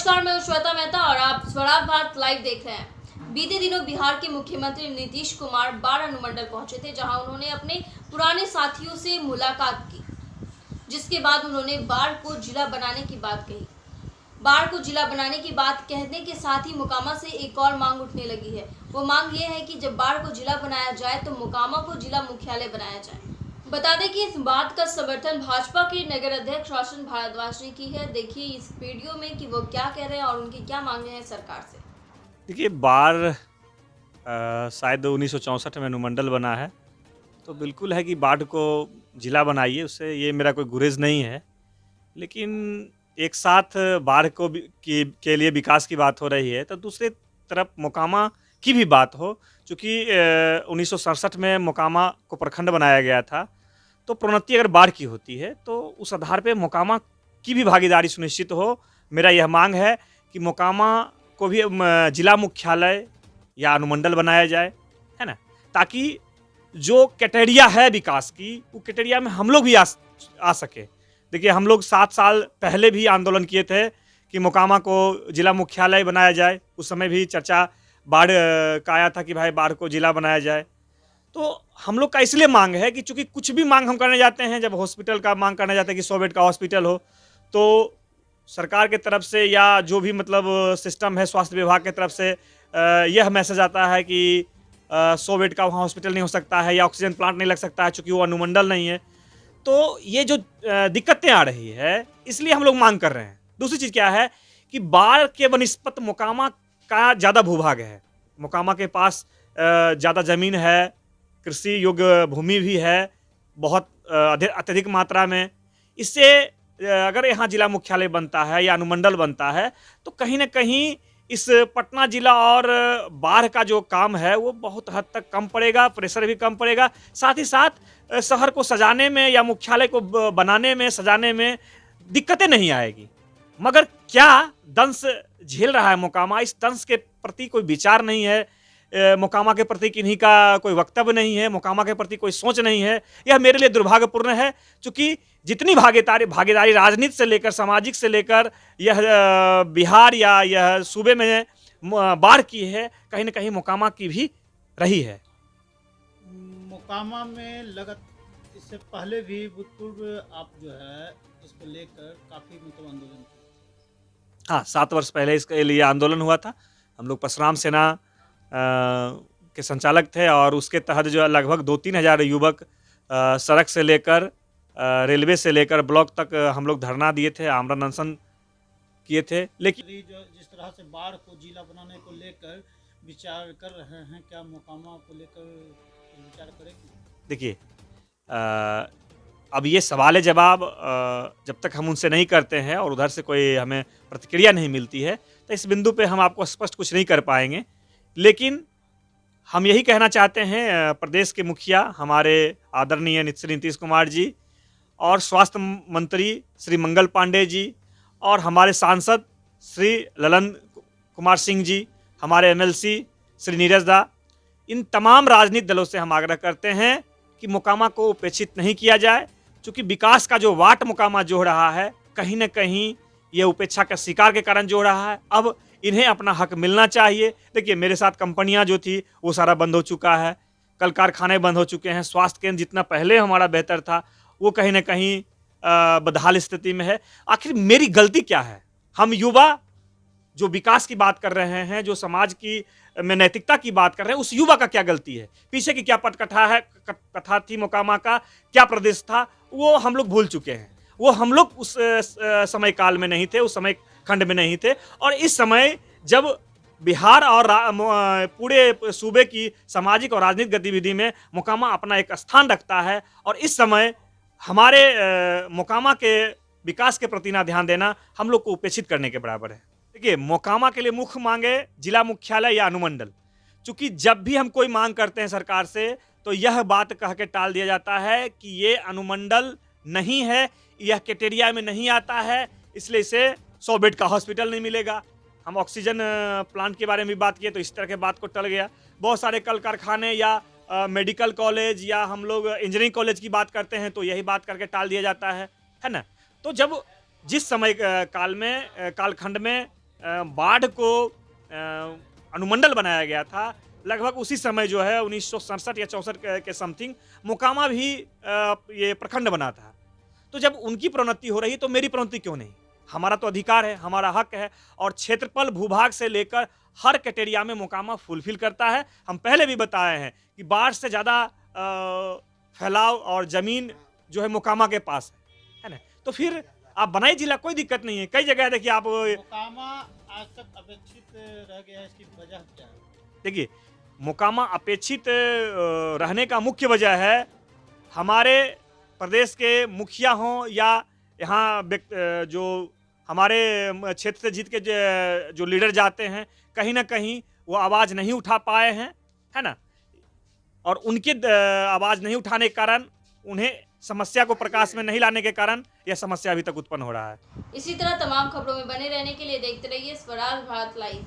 नमस्कार, मैं हूं श्वेता मेहता और आप स्वराज भारत लाइव देख रहे हैं। बीते दिनों बिहार के मुख्यमंत्री नीतीश कुमार बाढ़ अनुमंडल पहुंचे थे, जहां उन्होंने अपने पुराने साथियों से मुलाकात की, जिसके बाद उन्होंने बाढ़ को जिला बनाने की बात कही। बाढ़ को जिला बनाने की बात कहने के साथ ही मोकामा से एक और मांग उठने लगी है। वो मांग ये है कि जब बाढ़ को जिला बनाया जाए तो मोकामा को जिला मुख्यालय बनाया जाए। बता दें कि इस बात का समर्थन भाजपा के नगर अध्यक्ष रोशन भारद्वाज ने की है। देखिए इस वीडियो में कि वो क्या कह रहे हैं और उनकी क्या मांगे हैं सरकार से। देखिए, बाढ़ शायद 1964 में अनुमंडल बना है, तो बिल्कुल है कि बाढ़ को जिला बनाइए, उससे ये मेरा कोई गुरेज नहीं है। लेकिन एक साथ बाढ़ को भी के लिए विकास की बात हो रही है, तो दूसरी तरफ मोकामा की भी बात हो। चूँकि 1967 में मोकामा को प्रखंड बनाया गया था, तो प्रोन्नति अगर बाढ़ की होती है तो उस आधार पे मोकामा की भी भागीदारी सुनिश्चित हो। मेरा यह मांग है कि मोकामा को भी जिला मुख्यालय या अनुमंडल बनाया जाए, है ना, ताकि जो क्राइटेरिया है विकास की, वो क्राइटेरिया में हम लोग भी आ सके। देखिए, हम लोग 7 साल पहले भी आंदोलन किए थे कि मोकामा को जिला मुख्यालय बनाया जाए। उस समय भी चर्चा बाढ़ का आया था कि भाई बाढ़ को जिला बनाया जाए। तो हम लोग का इसलिए मांग है कि चूंकि कुछ भी मांग हम करने जाते हैं, जब हॉस्पिटल का मांग करने जाते हैं कि 100 बेड का हॉस्पिटल हो, तो सरकार के तरफ से या जो भी मतलब सिस्टम है स्वास्थ्य विभाग की तरफ से यह मैसेज आता है कि 100 बेड का वहाँ हॉस्पिटल नहीं हो सकता है या ऑक्सीजन प्लांट नहीं लग सकता है, चूँकि वो अनुमंडल नहीं है। तो ये जो दिक्कतें आ रही है, इसलिए हम लोग मांग कर रहे हैं। दूसरी चीज़ क्या है कि बाढ़ के बनिस्पत मोकामा का ज़्यादा भूभाग है। मोकामा के पास ज़्यादा ज़मीन है, कृषि योग्य भूमि भी है बहुत अत्यधिक मात्रा में। इससे अगर यहाँ जिला मुख्यालय बनता है या अनुमंडल बनता है, तो कहीं ना कहीं इस पटना जिला और बाढ़ का जो काम है वो बहुत हद तक कम पड़ेगा, प्रेशर भी कम पड़ेगा। साथ ही साथ शहर को सजाने में या मुख्यालय को बनाने में, सजाने में दिक्कतें नहीं आएगी। मगर क्या दंश झेल रहा है मोकामा, इस दंश के प्रति कोई विचार नहीं है। मोकामा के प्रति किन्हीं का कोई वक्तव्य नहीं है, मोकामा के प्रति कोई सोच नहीं है। यह मेरे लिए दुर्भाग्यपूर्ण है, क्योंकि जितनी भागीदारी राजनीति से लेकर सामाजिक से लेकर यह बिहार या यह सूबे में बाढ़ की है, कहीं ना कहीं मोकामा की भी रही है। मोकामा में इससे पहले भी भूतपूर्व आप जो है इसको लेकर काफ़ी मतलब आंदोलन किया। हाँ, 7 वर्ष पहले इसके लिए आंदोलन हुआ था। हम लोग परशुराम सेना के संचालक थे और उसके तहत जो लगभग 2-3 हज़ार युवक सड़क से लेकर रेलवे से लेकर ब्लॉक तक हम लोग धरना दिए थे, आमरण अनशन किए थे। लेकिन जिस तरह से बाढ़ को जिला बनाने को लेकर विचार कर रहे हैं, क्या मोकामा को लेकर विचार करेंगे? देखिए, अब ये सवाल जवाब जब तक हम उनसे नहीं करते हैं और उधर से कोई हमें प्रतिक्रिया नहीं मिलती है, तो इस बिंदु पे हम आपको स्पष्ट कुछ नहीं कर पाएंगे। लेकिन हम यही कहना चाहते हैं प्रदेश के मुखिया हमारे आदरणीय श्री नीतीश कुमार जी और स्वास्थ्य मंत्री श्री मंगल पांडे जी और हमारे सांसद श्री ललन कुमार सिंह जी, हमारे एमएलसी श्री नीरज दा, इन तमाम राजनीतिक दलों से हम आग्रह करते हैं कि मोकामा को उपेक्षित नहीं किया जाए। चूँकि विकास का जो वाट मोकामा जोड़ रहा है, कहीं न कहीं ये उपेक्षा का शिकार के कारण जोड़ रहा है। अब इन्हें अपना हक मिलना चाहिए। देखिए, मेरे साथ कंपनियां जो थी वो सारा बंद हो चुका है, कल कारखाने बंद हो चुके हैं, स्वास्थ्य केंद्र जितना पहले हमारा बेहतर था वो कहीं ना कहीं बदहाल स्थिति में है। आखिर मेरी गलती क्या है? हम युवा जो विकास की बात कर रहे हैं, जो समाज की में नैतिकता की बात कर रहे हैं, उस युवा का क्या गलती है? पीछे की क्या पटकथा है, कथा थी मोकामा का, क्या प्रदेश था, वो हम लोग भूल चुके हैं। वो हम लोग उस समय काल में नहीं थे, उस समय खंड में नहीं थे। और इस समय जब बिहार और पूरे सूबे की सामाजिक और राजनीतिक गतिविधि में मोकामा अपना एक स्थान रखता है, और इस समय हमारे मोकामा के विकास के प्रति ना ध्यान देना हम लोग को उपेक्षित करने के बराबर है। देखिए, मोकामा के लिए मुख्य मांगे जिला मुख्यालय या अनुमंडल। चूँकि जब भी हम कोई मांग करते हैं सरकार से, तो यह बात कह के टाल दिया जाता है कि ये अनुमंडल नहीं है, यह क्राइटेरिया में नहीं आता है, इसलिए इसे 100 बेड का हॉस्पिटल नहीं मिलेगा। हम ऑक्सीजन प्लांट के बारे में भी बात किए तो इस तरह के बात को टल गया। बहुत सारे कल कारखाने या मेडिकल कॉलेज या हम लोग इंजीनियरिंग कॉलेज की बात करते हैं तो यही बात करके टाल दिया जाता है ना। तो जब जिस समय कालखंड में बाढ़ को अनुमंडल बनाया गया था, लगभग उसी समय जो है 1967 या 64 के समथिंग मोकामा भी ये प्रखंड बना था। तो जब उनकी प्रोन्नति हो रही है तो मेरी प्रोन्नति क्यों नहीं? हमारा तो अधिकार है, हमारा हक है, और क्षेत्रफल भूभाग से लेकर हर क्राइटेरिया में मोकामा फुलफिल करता है। हम पहले भी बताए हैं कि बाढ़ से ज़्यादा फैलाव और ज़मीन जो है मोकामा के पास है ना? तो फिर आप बनाई जिला, कोई दिक्कत नहीं है। कई जगह देखिए आप, मोकामा आज तक अपेक्षित रह गया है, इसकी वजह क्या है? देखिए मोकामा अपेक्षित रहने का मुख्य वजह है हमारे प्रदेश के मुखिया हों या यहाँ जो हमारे क्षेत्र से जीत के जो लीडर जाते हैं, कहीं ना कहीं वो आवाज़ नहीं उठा पाए हैं, है ना? और उनके आवाज़ नहीं उठाने के कारण, उन्हें समस्या को प्रकाश में नहीं लाने के कारण यह समस्या अभी तक उत्पन्न हो रहा है। इसी तरह तमाम खबरों में बने रहने के लिए देखते रहिए स्वराज भारत लाइव।